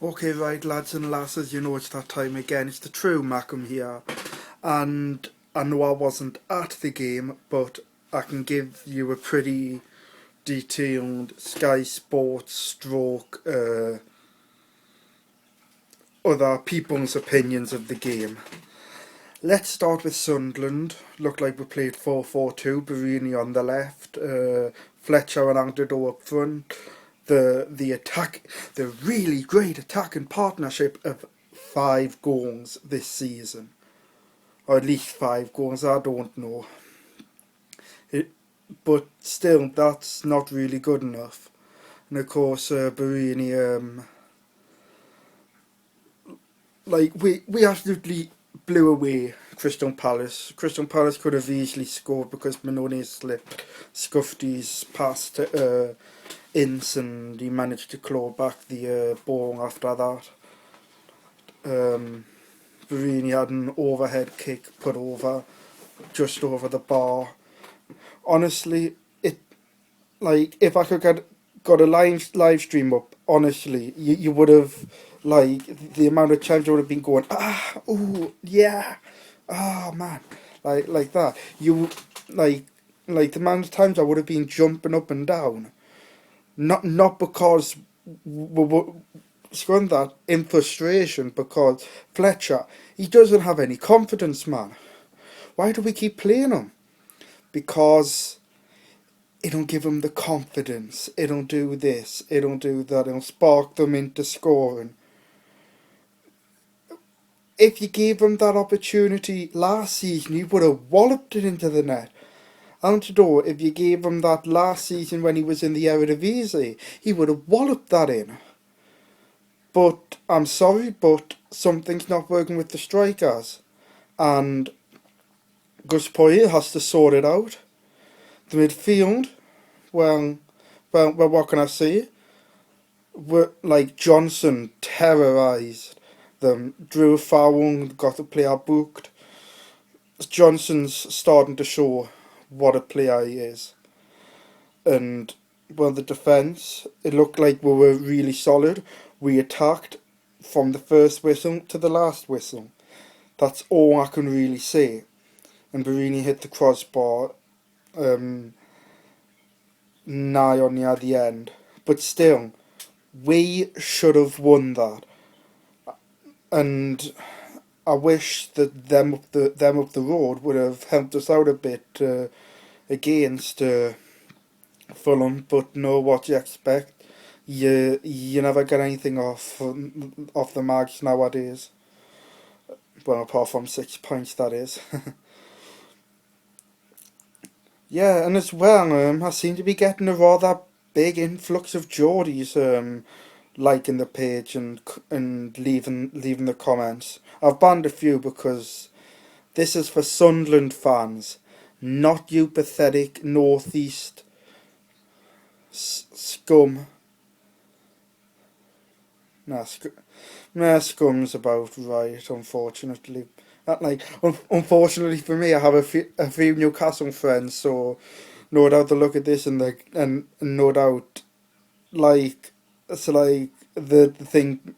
Okay, right, lads and lasses, you know it's that time again. It's the true Mackem here. And I know I wasn't at the game, but I can give you a pretty detailed Sky Sports stroke other people's opinions of the game. Let's start with Sunderland. Looked like we played 4-4-2, Barini on the left, Fletcher and Angelo up front. The attack, the really great attacking partnership of 5 goals this season, or at least 5 goals. I don't know, but still, that's not really good enough. And of course, Barini, we absolutely blew away Crystal Palace. Crystal Palace could have easily scored because Manone slipped, scuffed his pass to Ince, and he managed to claw back the ball after that. Barini had an overhead kick put over, just over the bar. Honestly, if I could got a live stream up, honestly, you would have, the amount of times you would have been going, ooh, yeah, man, like that. The amount of times I would have been jumping up and down, not because scrun that in frustration, because Fletcher, he doesn't have any confidence, man. Why do we keep playing him? Because it don't give them the confidence. It don't do this. It don't do that. It'll spark them into scoring. If you gave him that opportunity last season, he would have walloped it into the net. Although, if you gave him that last season when he was in the Eredivisie, he would have walloped that in. But I'm sorry, but something's not working with the strikers, and Gus Poyet has to sort it out. The midfield, well, what can I say? Johnson terrorised them. Drew Fowler got a player booked. Johnson's starting to show what a player he is. And, well, the defence, it looked like we were really solid. We attacked from the first whistle to the last whistle. That's all I can really say. And Barini hit the crossbar nigh on near the end. But still, we should have won that. And I wish that them up the road would have helped us out a bit against Fulham. But no, what do you expect? You never get anything off the marks nowadays. Well, apart from 6 points, that is. Yeah, and as well, I seem to be getting a rather big influx of Geordies liking the page and leaving the comments. I've banned a few because this is for Sunderland fans, not you pathetic northeast scum. Nah, scum's about right, unfortunately. Unfortunately for me, I have a few Newcastle friends, so no doubt they'll look at this and no doubt, it's like the thing,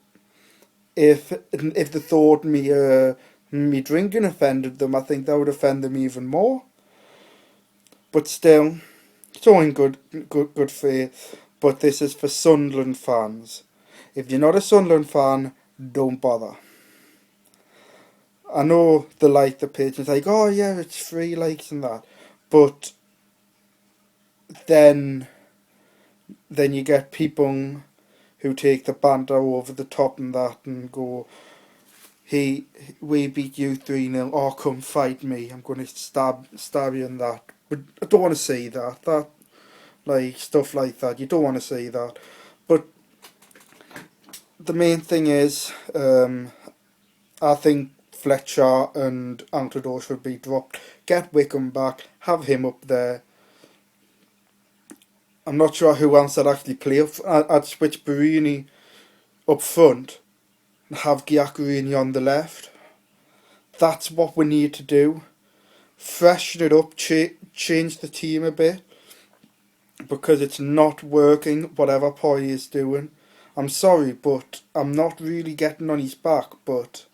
if they thought me drinking offended them, I think that would offend them even more. But still, it's all in good faith. But this is for Sunderland fans. If you're not a Sunderland fan, don't bother. I know they like the page, and it's like, oh yeah, it's free likes and that. But then you get people who take the banter over the top and that and go, hey, we beat you 3-0, oh come fight me, I'm going to stab you and that. But I don't want to say that, stuff like that, you don't want to say that. But the main thing is, I think Fletcher and Antidor should be dropped. Get Wickham back, have him up there. I'm not sure who else I'd actually play. I'd switch Barini up front and have Giaccherini on the left. That's what we need to do. Freshen it up, change the team a bit, because it's not working, whatever Poy is doing. I'm sorry, but I'm not really getting on his back. But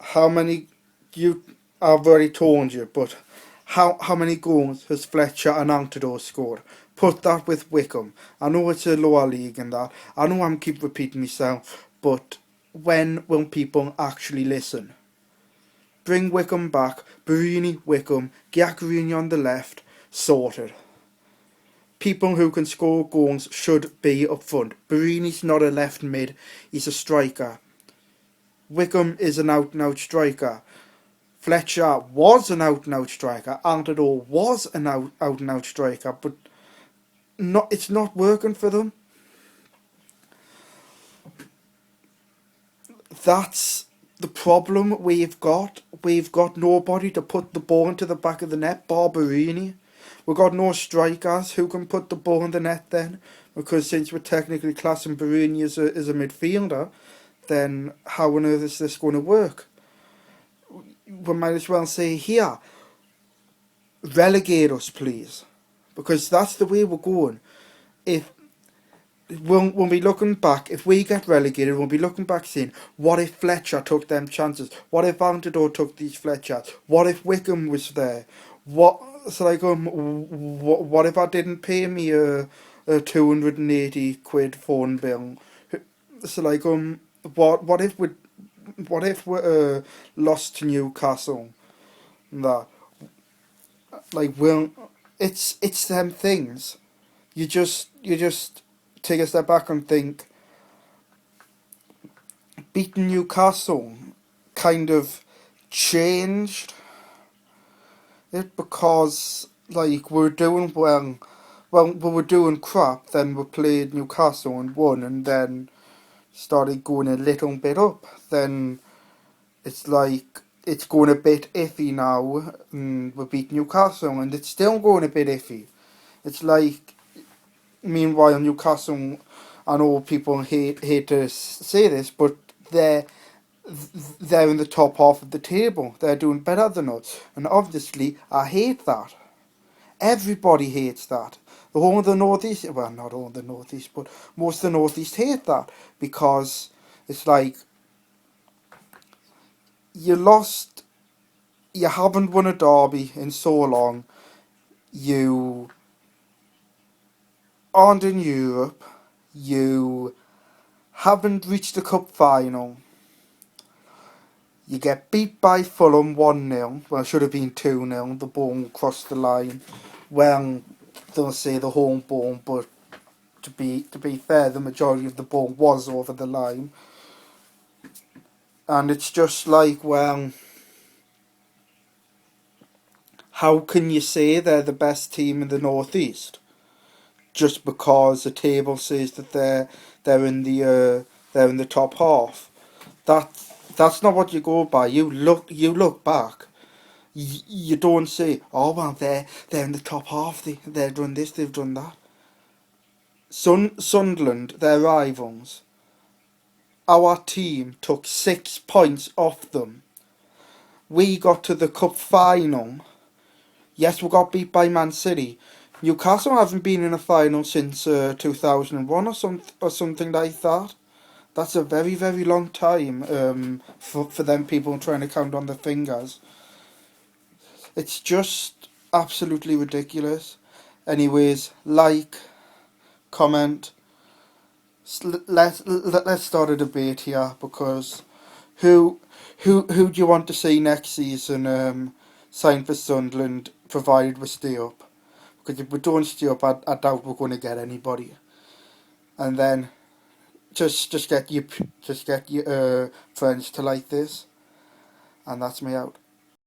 how many, you, I've already told you, but how many goals has Fletcher and Antidor scored? Put that with Wickham. I know it's a lower league and that. I know I'm keep repeating myself, but when will people actually listen? Bring Wickham back, Barini, Wickham, Giaccherini on the left, sorted. People who can score goals should be up front. Barini's not a left mid, he's a striker. Wickham is an out-and-out striker. Fletcher was an out-and-out striker. Antidor was an out-and-out striker, but it's not working for them. That's the problem we've got. We've got nobody to put the ball into the back of the net, bar Barini. We've got no strikers who can put the ball in the net then, because since we're technically classing Barini as a midfielder, then how on earth is this going to work? We might as well say here, relegate us please, because that's the way we're going. If when we looking back, if we get relegated, we'll be looking back saying, what if Fletcher took them chances? What if Antidor took these Fletchers? What if Wickham was there? What if I didn't pay me a 280 quid phone bill? What if we lost to Newcastle? That it's them things. You just take a step back and think, beating Newcastle kind of changed it, because we're doing well, we were doing crap, then we played Newcastle and won, and then started going a little bit up. Then it's going a bit iffy now, and we beat Newcastle and it's still going a bit iffy. It's meanwhile Newcastle, I know people hate to say this, but they're in the top half of the table. They're doing better than us, and obviously I hate that. Everybody hates that. The whole of the Northeast, well, not all of the Northeast, but most of the Northeast hate that, because it's you haven't won a derby in so long, you aren't in Europe, you haven't reached the cup final, you get beat by Fulham 1-0, well, it should have been 2-0, the ball crossed the line. Well, they'll say the home ball, but to be fair, the majority of the ball was over the line. And it's just well, how can you say they're the best team in the Northeast just because the table says that they're in the top half? That's not what you go by. You look back. You don't say, oh well, they're in the top half. They've done this, they've done that. Sunderland, their rivals. Our team took 6 points off them. We got to the cup final. Yes, we got beat by Man City. Newcastle haven't been in a final since 2001 or something like that. That's a very, very long time for them people trying to count on their fingers. It's just absolutely ridiculous. Anyways, comment. Let's start a debate here, because who do you want to see next season sign for Sunderland, provided we stay up? Because if we don't stay up, I doubt we're going to get anybody. And then just get your friends to like this, and that's me out.